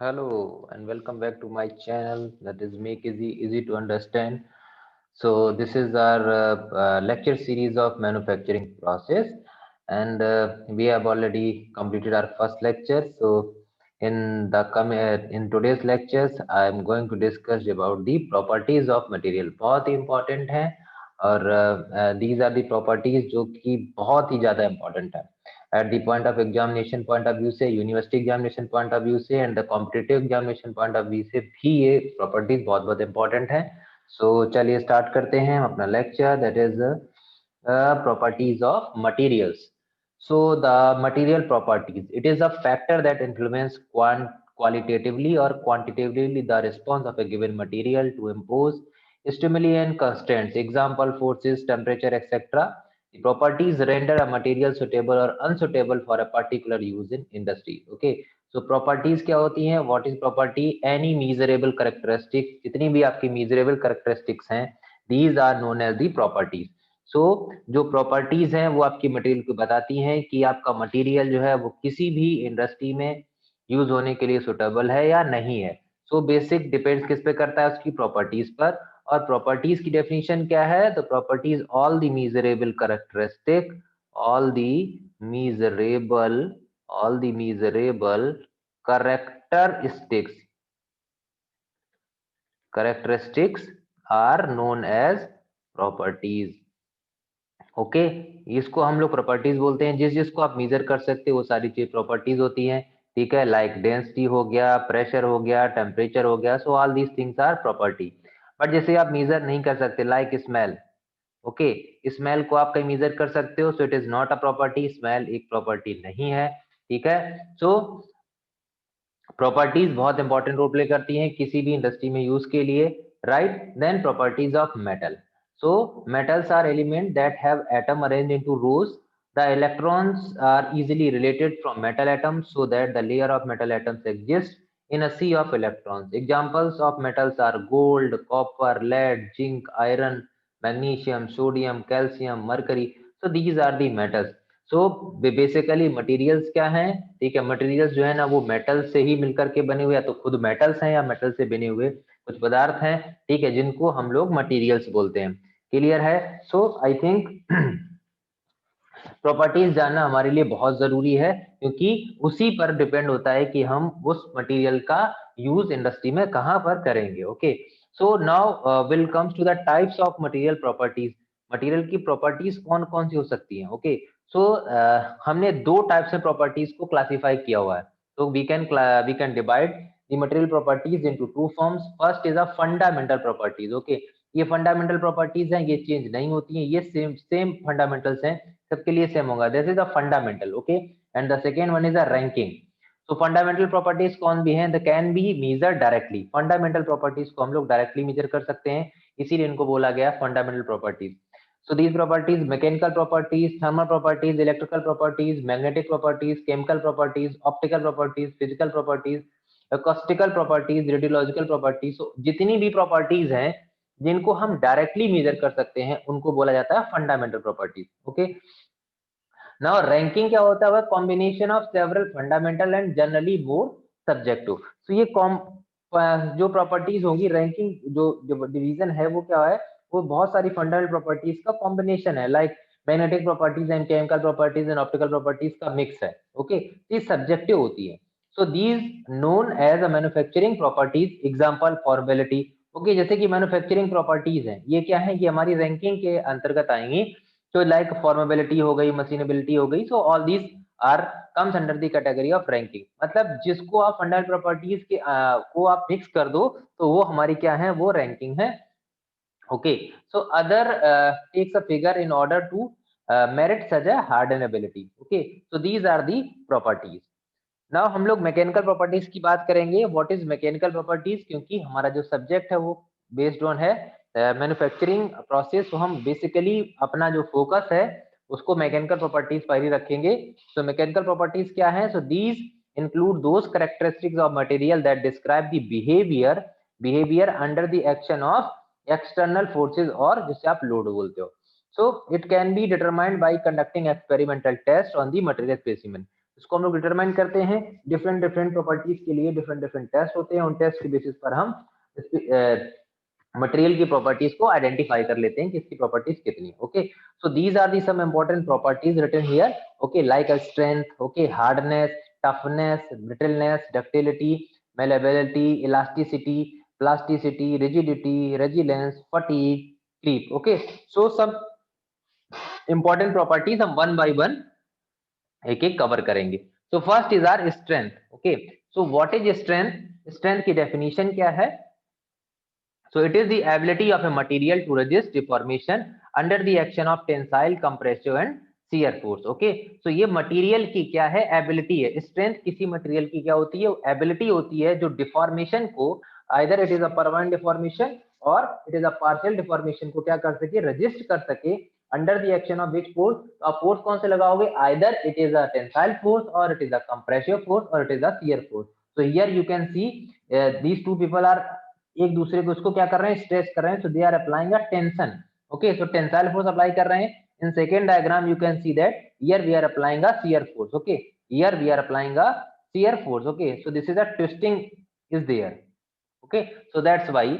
Hello and welcome back to my channel that is Make Easy to Understand. So this is our lecture series of manufacturing process, and we have already completed our first lecture. So in today's lectures, I am going to discuss about the properties of material. बहुत ही important है और these are the properties जो कि बहुत ही ज़्यादा important है. At the point of examination point of view से, university examination point of view से and the competitive examination point of view से भी ये प्रॉपर्टीज बहुत बहुत इंपॉर्टेंट है. सो चलिए स्टार्ट करते हैं अपना lecture that is properties of materials. So the material properties, it is a factor that influence qualitatively or quantitatively the response of a given material to impose stimuli and constraints. Example, forces, temperature, etc. The properties render a material suitable or unsuitable for a particular use in industry. Okay, so properties क्या होती हैं? What is property? Any measurable characteristics, जितनी भी आपकी measurable characteristics हैं, these are known as the properties. So जो properties हैं वो आपकी material को बताती हैं कि आपका material जो है वो किसी भी industry में use होने के लिए suitable है या नहीं है. So basic depends किस पे करता है? उसकी properties पर. और प्रॉपर्टीज की डेफिनेशन क्या है? तो properties all the measurable characteristic, all the measurable characteristics are known as properties. Okay, इसको हम लोग प्रॉपर्टीज बोलते हैं. जिस जिसको आप मेजर कर सकते हो वो सारी चीज प्रॉपर्टीज होती हैं. ठीक है, लाइक डेंसिटी हो गया, प्रेशर हो गया, टेम्परेचर हो गया. So all these things are property. But जैसे आप मेजर नहीं कर सकते, लाइक स्मेल. ओके, स्मेल को आप कहीं मेजर कर सकते हो, so it is not a property. Smell एक प्रॉपर्टी नहीं है. ठीक है, सो प्रॉपर्टीज बहुत इंपॉर्टेंट रोल प्ले करती हैं किसी भी इंडस्ट्री में यूज के लिए. Right, then properties of metal. So metals are elements that have atom arranged into rows. The electrons are easily related from metal atoms so that the layer of metal atoms exists in a sea of electrons. Examples of metals are gold, copper, lead, zinc, iron, magnesium, sodium, calcium, mercury. So these are the metals. So basically materials क्या हैं? ठीक है, materials जो है ना वो metal से ही मिलकर के बने हुए, या तो खुद मेटल्स हैं या मेटल से बने हुए कुछ पदार्थ हैं. ठीक है, जिनको हम लोग मटेरियल्स बोलते हैं. क्लियर है? सो आई थिंक प्रॉपर्टीज जानना हमारे लिए बहुत जरूरी है, क्योंकि उसी पर डिपेंड होता है कि हम उस मटेरियल का यूज इंडस्ट्री में कहां पर करेंगे. Okay, so now will comes to the types of material properties. Material की प्रॉपर्टीज कौन कौन सी हो सकती हैं? ओके, सो हमने दो टाइप्स में प्रॉपर्टीज को क्लासिफाई किया हुआ है. तो we can divide the material properties into two forms. First is a fundamental properties. Okay, ये फंडामेंटल प्रॉपर्टीज हैं, ये चेंज नहीं होती हैं, ये सेम सेम फंडामेंटल्स हैं, सबके लिए सेम होगा. This is a fundamental. Okay, and the second one is a ranking. So fundamental properties कौन भी हैं? The can be measure directly. Fundamental properties को हम लोग डायरेक्टली मेजर कर सकते हैं, इसीलिए इनको बोला गया fundamental properties. So these properties: mechanical properties, thermal properties, electrical properties, magnetic properties, chemical properties, optical properties, physical properties, acoustical properties, radiological properties. So जितनी भी properties हैं जिनको हम डायरेक्टली मेजर कर सकते हैं उनको बोला जाता है fundamental properties. Okay, now ranking क्या होता है? Combination of several fundamental and generally more subjective. So ये जो प्रॉपर्टीज होंगी, रैंकिंग जो जो डिवीजन है वो क्या है? वो बहुत सारी फंडामेंटल प्रॉपर्टीज का कॉम्बिनेशन है, like magnetic properties and chemical properties and optical properties का मिक्स है. ओके, ये सब्जेक्टिव होती है. So these known as a manufacturing properties. Example, formality. Okay, जैसे कि मैन्युफैक्चरिंग प्रॉपर्टीज हैं, ये क्या है? ये हमारी रैंकिंग के अंतर्गत आएंगी. So like फॉर्मेबिलिटी हो गई, मशीनेबिलिटी हो गई. So all these are comes under the category of ranking. मतलब जिसको आप फंडामेंटल प्रॉपर्टीज के को आप मिक्स कर दो तो वो हमारी क्या है? वो रैंकिंग है. Okay, so other takes a figure in order to merit such a hardenability. Okay, so these are the properties. Now हम लोग मैकेनिकल प्रॉपर्टीज की बात करेंगे. What is mechanical properties? क्योंकि हमारा जो सब्जेक्ट है वो बेस्ड ऑन है मैन्युफैक्चरिंग प्रोसेस, तो हम बेसिकली अपना जो फोकस है उसको मैकेनिकल प्रॉपर्टीज पर ही रखेंगे. सो मैकेनिकल प्रॉपर्टीज क्या है? So these include those characteristics of material that describe the behaviour under the action of external forces, और जिसे आप लोड बोलते हो. So it can be determined by conducting experimental test on the material specimen. इसको हम लोग determine करते हैं। डिफरेंट डिफरेंट प्रॉपर्टीज के लिए डिफरेंट डिफरेंट टेस्ट होते हैं, उन टेस्ट के बेसिस पर हम मटेरियल की प्रॉपर्टीज को आइडेंटिफाई कर लेते हैं कि इसकी प्रॉपर्टीज कितनी। Okay, so these are the some important properties written here. Okay, like a strength, okay, hardness, toughness, brittleness, ductility, malleability, elasticity, plasticity, rigidity, resilience, fatigue, creep. Okay, so some important properties हम one by one एक एक cover करेंगे। So first is our strength. Okay, so what is strength? Strength की definition क्या है? So it is the ability of a material to resist deformation under the action of tensile, compressive and shear force. Okay, so ये material की क्या है? Ability है। Strength किसी material की क्या होती है? Ability होती है जो deformation को either it is a permanent deformation or it is a partial deformation को क्या कर सके? Resist कर सके under the action of which force? तो आप force कौन से लगाओगे? Either it is a tensile force or it is a compressive force or it is a shear force. So here you can see these two people are एक दूसरे को इसको क्या कर रहे हैं? स्ट्रेच कर रहे हैं। So they are applying a tension. Okay, so tensile force apply कर रहे हैं। In second diagram you can see that here we are applying a shear force. Okay, here we are applying a shear force. Okay, so this is a twisting is there. Okay, so that's why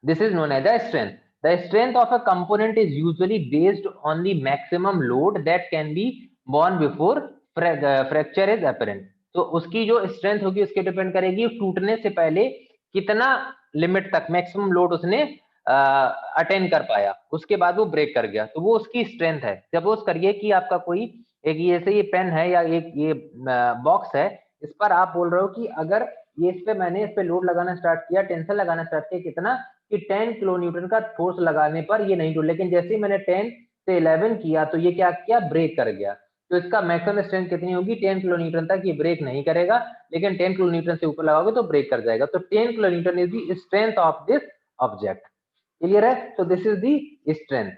this is known as the strength. The strength of a component is usually based on the maximum load that can be borne before fracture is apparent. तो उसकी जो strength होगी उसके depend करेगी टूटने से पहले कितना लिमिट तक मैक्सिमम लोड उसने अटेंड कर पाया, उसके बाद वो ब्रेक कर गया, तो वो उसकी स्ट्रेंथ है। सपोज करिए कि आपका कोई एक ये पेन है या एक ये बॉक्स है, इस पर आप बोल रहे हो कि अगर ये इस पे लोड लगाना स्टार्ट किया, टेंशन लगाना स्टार्ट किया, कितना कि 10 किलो न्यूटन का फोर्स लगाने पर ये नहीं टूटा, लेकिन जैसे ही मैंने 10 से 11 किया तो ये क्या किया? ब्रेक कर गया। तो इसका मैक्सिमम स्ट्रेंथ कितनी होगी? 10 किलो न्यूटन तक ये ब्रेक नहीं करेगा, लेकिन 10 किलो न्यूटन से ऊपर लगाओगे तो ब्रेक कर जाएगा। तो 10 kilo Newton is the strength of this object. Clear है? तो this is the strength.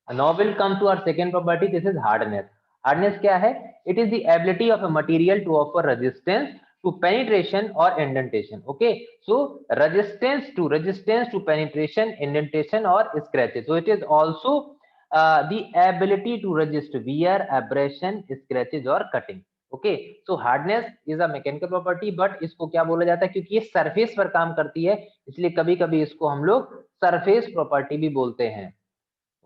Now we'll come to our second property. This is hardness. Hardness क्या है? It is the ability of a material to offer resistance to penetration or indentation. Okay, so resistance to penetration, indentation or scratches. So it is also the ability to resist wear, abrasion, scratches or cutting. Okay, so hardness is a mechanical property, but इसको क्या बोला जाता है? क्योंकि ये surface पर काम करती है, इसलिए कभी कभी इसको हम लोग सरफेस प्रॉपर्टी भी बोलते हैं।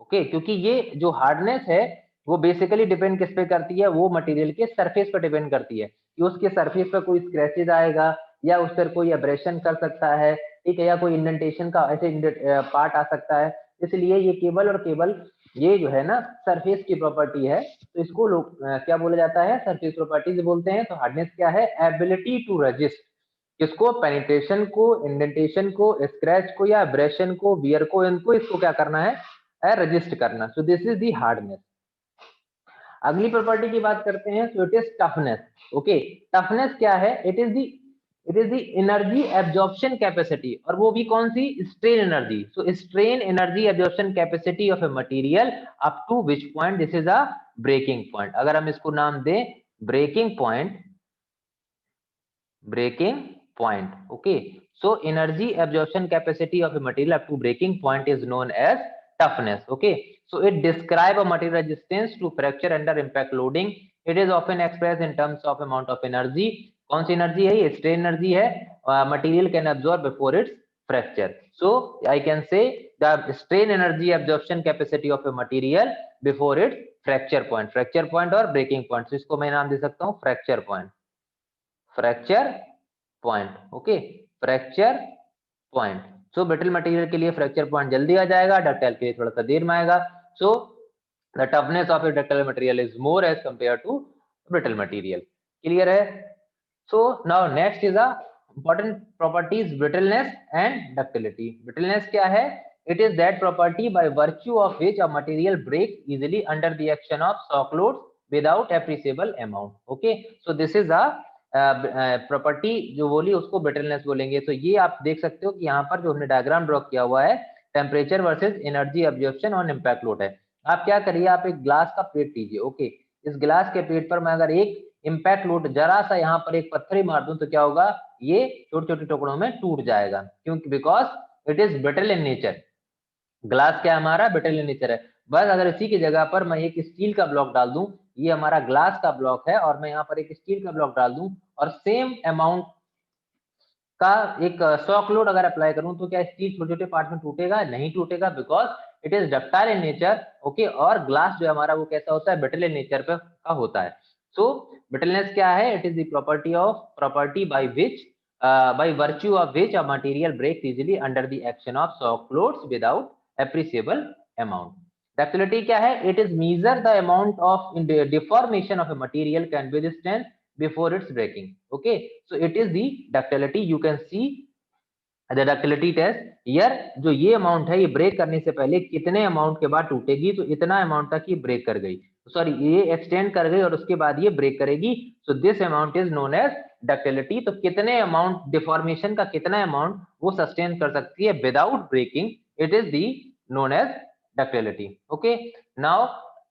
ओके, क्योंकि ये जो हार्डनेस है वो बेसिकली डिपेंड किस पे करती है? वो मटेरियल के सरफेस पर डिपेंड करती है कि उसके सरफेस पर कोई स्क्रैचेज आएगा या उस पर कोई एब्रेशन कर सकता है, ठीक है, या कोई इंडेंटेशन का ऐसे पार्ट आ सकता है। इसलिए ये केवल और केवल ये जो है ना सरफेस की प्रॉपर्टी है, तो इसको लोग क्या बोला जाता है? सरफेस प्रॉपर्टीज बोलते हैं। तो हार्डनेस क्या है? एबिलिटी टू रेजिस्ट किसको? पेनिट्रेशन को, इंडेंटेशन को, स्क्रैच को या एब्रेशन को, वियर को, इनको इसको क्या करना है? रेजिस्ट करना। So this is the hardness. अगली प्रॉपर्टी की बात करते हैं, so it is toughness. Okay, toughness क्या है? It is the energy absorption capacity, और वो भी कौन सी? Strain energy. So strain energy absorption capacity of a material up to which point this is a breaking point. अगर हम इसको नाम दें breaking point, breaking point. Okay, so energy absorption capacity of a material up to breaking point is known as toughness. Okay, so it describe a material resistance to fracture under impact loading. It is often expressed in terms of amount of energy. कौन सी energy है? ये strain energy है। Material can absorb before its fracture. So I can say the strain energy absorption capacity of a material before its fracture point. fracture point और breaking point, so इसको मैं नाम दे सकता हूँ fracture point. Fracture point. Okay, fracture point. So brittle material के लिए fracture point जल्दी आ जाएगा, डक्टाइल के लिए थोड़ा सा देर में आएगा। So the toughness of a ductile material is more as compare to brittle material. Clear है? So now next is a important properties brittleness and ductility. Brittleness क्या है? It is that property by virtue of which a material breaks easily under the action of shock loads without appreciable amount. Okay, so this is a property जो बोली उसको brittleness बोलेंगे। तो ये आप देख सकते हो कि यहाँ पर जो हमने डायग्राम ड्रॉ किया हुआ है temperature versus energy absorption on impact load है। आप क्या करिए? आप एक ग्लास का प्लेट लीजिए। ओके, इस ग्लास के प्लेट पर मैं अगर एक इम्पैक्ट लोड जरा सा यहाँ पर एक पत्थर ही मार दूं तो क्या होगा? ये छोटे छोटे टुकड़ों में टूट जाएगा, क्योंकि because it is brittle in nature. Glass क्या हमारा? ब्रिटल इन नेचर है। बस अगर इसी की जगह पर मैं एक स्टील का ब्लॉक डाल दूं ये हमारा ग्लास का ब्लॉक है और मैं यहाँ पर एक स्टील का ब्लॉक डाल दूं और सेम अमाउंट का एक शॉक लोड अगर अप्लाई करूं तो क्या स्टील छोटे छोटे पार्ट में टूटेगा? नहीं टूटेगा, because it is ductile in nature. Okay, और ग्लास जो हमारा वो कैसा होता है? ब्रिटल इन नेचर पे का होता है। सो ब्रिटलनेस क्या है? It is the property by which by virtue of which a material breaks easily under the action of shock loads without appreciable amount. Ductility क्या है? It is measure the amount of deformation of a material can withstand before its breaking. Okay, so it is the ductility. You can see the ductility test here. जो ये amount है, ये break करने से पहले कितने अमाउंट के बाद टूटेगी, तो इतना अमाउंट तक ये ब्रेक कर गई, सॉरी ये एक्सटेंड कर गई और उसके बाद ये ब्रेक करेगी। So this amount is known as ductility. तो कितने अमाउंट डिफॉर्मेशन का कितना अमाउंट वो सस्टेन कर सकती है without breaking, it is the known as ductility. Okay, now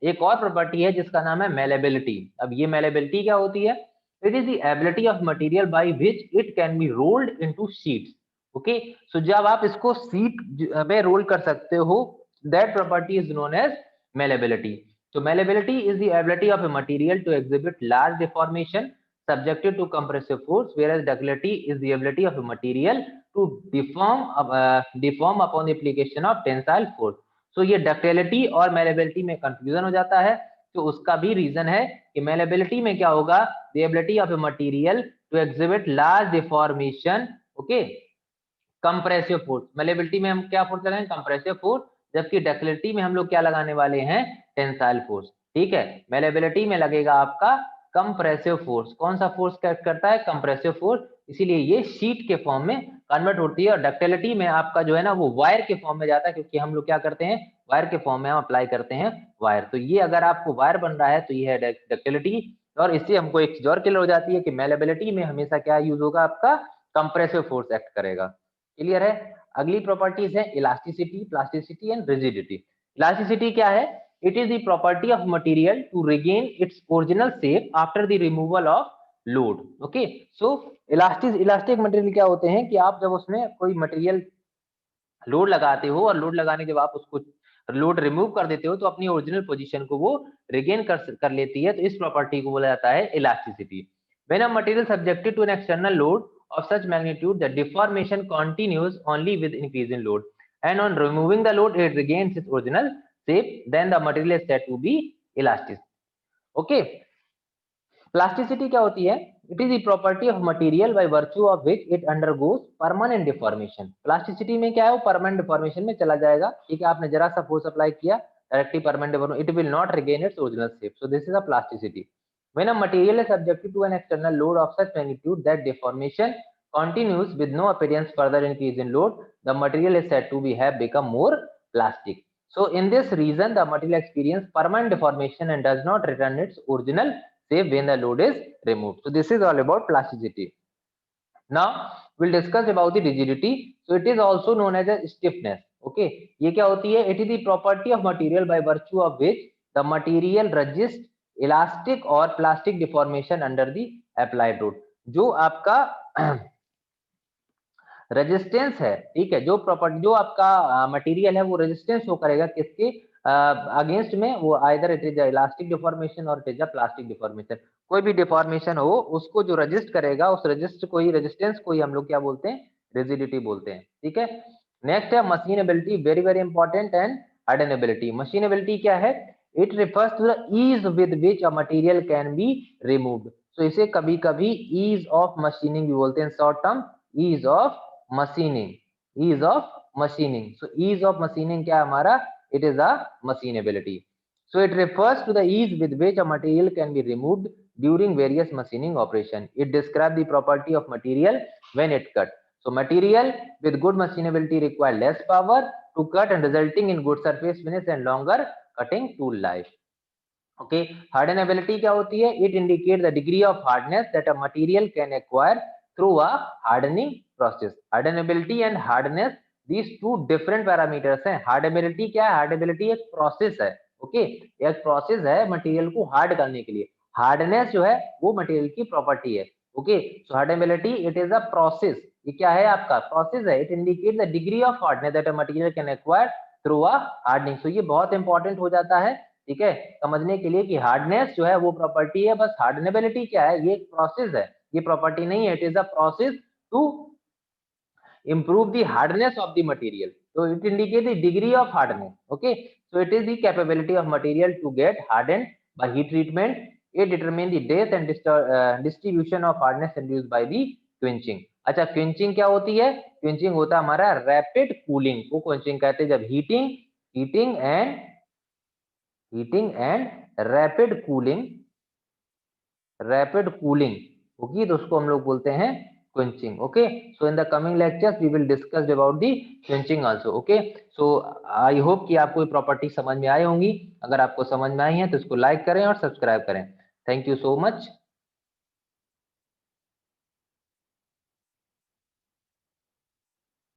एक और प्रॉपर्टी है जिसका नाम है मेलेबिलिटी। अब ये मेलेबिलिटी क्या होती है? It is the ability of material by which it can be rolled into sheets. Okay, so जब आप इसको शीट में रोल कर सकते हो, that property is known as malleability. So malleability is the ability of a material to exhibit large deformation subjected to compressive force, whereas ductility is the ability of a material to deform upon the application of tensile force. So ये ductility और malleability में confusion हो जाता है, तो उसका भी reason है कि malleability में क्या होगा? The ability of a material to exhibit large deformation, okay, compressive force. Malleability में हम क्या फोर्स लगाएंगे? Compressive force. जबकि डक्टिलिटी में हम लोग क्या लगाने वाले हैं? Tensile force. ठीक है, मेलेबिलिटी में लगेगा आपका कंप्रेसिव फोर्स। कौन सा फोर्स करता है? Compressive force. इसीलिए ये शीट के फॉर्म में कन्वर्ट होती है और डक्टिलिटी में आपका जो है ना वो वायर के फॉर्म में जाता है, क्योंकि हम लोग क्या करते हैं? वायर के फॉर्म में हम अप्लाई करते हैं वायर। तो ये अगर आपको वायर बन रहा है तो ये है डक्टिलिटी। और इससे हमको एक चीज और क्लियर हो जाती है कि मेलेबिलिटी में हमेशा क्या यूज होगा? आपका कंप्रेसिव फोर्स एक्ट करेगा। क्लियर है? अगली प्रॉपर्टीज है elasticity, plasticity and rigidity. Elasticity क्या है? It is the property of material to regain its original shape after the removal of load. Okay, so elastic material क्या होते हैं कि आप जब उसमें कोई मटेरियल लोड लगाते हो और लोड लगाने के बाद उसको लोड रिमूव कर देते हो तो अपनी ओरिजिनल पोजीशन को वो रिगेन कर लेती है। तो इस प्रॉपर्टी को बोला जाता है elasticity. When a material subjected to an external load of such magnitude that deformation continues only with increase in load, and on removing the load it regains its original shape, then the material is said to be elastic. Okay, plasticity क्या होती है? It is the property of material bye virtue of which it undergoes permanent deformation. Plasticity में क्या है? वो permanent deformation में चला जाएगा। ठीक है, आपने जरा सा फोर्स अप्लाई किया, directly permanent deformation, it will not regain its original shape. So this is a plasticity. When a material is subjected to an external load of such magnitude that deformation continues with no apparent further increase in load, the material is said to be have become more plastic. So in this reason, the material experience permanent deformation and does not return its original shape when the load is removed. So this is all about plasticity. Now we'll discuss about the rigidity. So it is also known as a stiffness. Okay, ये क्या होती है? It is the property of material by virtue of which the material resists elastic और plastic deformation under the applied load. जो आपका resistance है, ठीक है, जो प्रॉपर्टी जो आपका मटेरियल है वो रेजिस्टेंस शो करेगा किसके अगेंस्ट में? वो either it is elastic deformation और इट इज प्लास्टिक डिफॉर्मेशन। कोई भी डिफॉर्मेशन हो उसको जो रजिस्ट करेगा, उस रजिस्ट को ही, रेजिस्टेंस को ही हम लोग क्या बोलते हैं? रिजिडिटी बोलते हैं। ठीक है, नेक्स्ट है machinability, very very important, and hardenability. Machinability क्या है? It refers to the ease with which a material can be removed. So इसे कभी कभी ईज ऑफ मशीनिंग भी बोलते हैं, short term ease of machining, ease of machining. So ease of machining क्या हमारा? It is a machinability. So it refers to the ease with which a material can be removed during various machining operation. It describes the property of material when it cut. So material with good machinability require less power to cut and resulting in good surface finish and longer cutting tool life. Okay, hardenability क्या होती है? It indicates the degree of hardness that a material can acquire through a hardening process. Hardenability and hardness, these two different parameters हैं। Hardenability क्या है? Hardenability एक process है। Okay, एक process है मटेरियल को हार्ड करने के लिए। हार्डनेस जो है वो मटेरियल की प्रॉपर्टी है। Okay, so hardenability it is a process. ये क्या है? आपका प्रोसेस है। It indicate the degree of hardness that a material can acquire through a hardening. So ये बहुत इंपॉर्टेंट हो जाता है। ठीक है, समझने के लिए कि हार्डनेस जो है वो प्रॉपर्टी है, बस हार्डनेबिलिटी क्या है, ये एक प्रोसेस है, ये प्रॉपर्टी नहीं है, it is a process to improve the hardness of the material. So it indicates the degree of hardness. Okay, so it is the capability of material to get hardened by heat treatment. It determines the depth and distribution of hardness induced by the quenching. अच्छा, quenching क्या होती है? Quenching होता है हमारा rapid cooling को quenching कहते हैं, जब हीटिंग एंड रैपिड कूलिंग होगी तो उसको हम लोग बोलते हैं quenching. Okay, so in the coming lectures we will discuss about the quenching also. Okay, so I hope कि आपको ये प्रॉपर्टी समझ में आई होंगी. अगर आपको समझ में आई है तो इसको लाइक करें और सब्सक्राइब करें. Thank you so much.